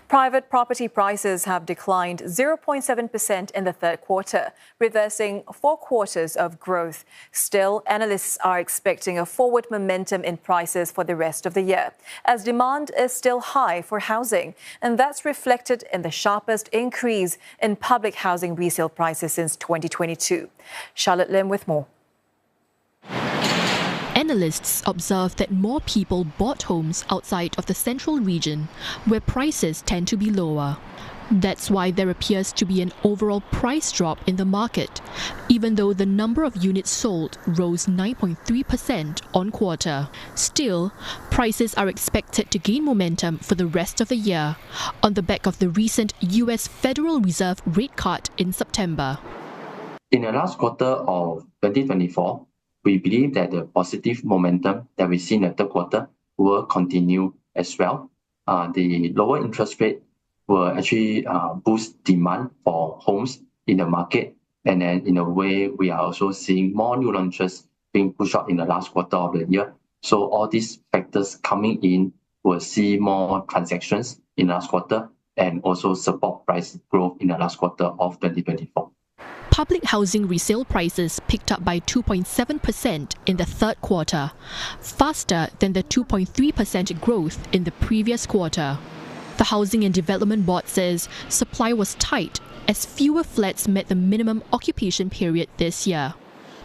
Private property prices have declined 0.7% in the third quarter, reversing 4 quarters of growth. Still, analysts are expecting a forward momentum in prices for the rest of the year, as demand is still high for housing, and that's reflected in the sharpest increase in public housing resale prices since 2022. Charlotte Lim with more. Analysts observe that more people bought homes outside of the central region, where prices tend to be lower. That's why there appears to be an overall price drop in the market, even though the number of units sold rose 9.3% on quarter. Still, prices are expected to gain momentum for the rest of the year, on the back of the recent US Federal Reserve rate cut in September. In the last quarter of 2024, we believe that the positive momentum that we see in the third quarter will continue as well. The lower interest rate will actually boost demand for homes in the market. And then in a way, we are also seeing more new launches being pushed out in the last quarter of the year. So all these factors coming in will see more transactions in the last quarter and also support price growth in the last quarter of 2024. Public housing resale prices picked up by 2.7% in the third quarter, faster than the 2.3% growth in the previous quarter. The Housing and Development Board says supply was tight as fewer flats met the minimum occupation period this year.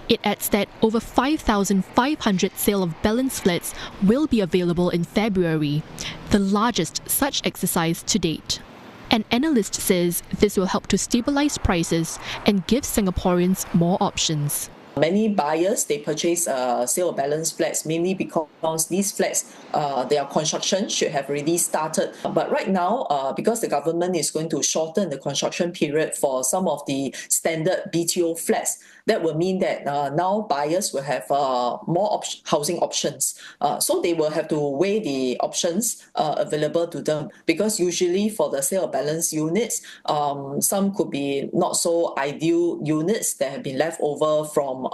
It adds that over 5,500 sale of balance flats will be available in February, the largest such exercise to date. An analyst says this will help to stabilize prices and give Singaporeans more options. Many buyers, they purchase sale of balance flats mainly because these flats, their construction should have already started. But right now, because the government is going to shorten the construction period for some of the standard BTO flats, that will mean that now buyers will have more housing options. So they will have to weigh the options available to them, because usually for the sale of balance units, some could be not so ideal units that have been left over from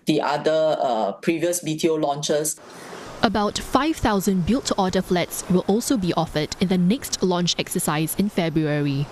the other previous BTO launches. About 5,000 built-to-order flats will also be offered in the next launch exercise in February.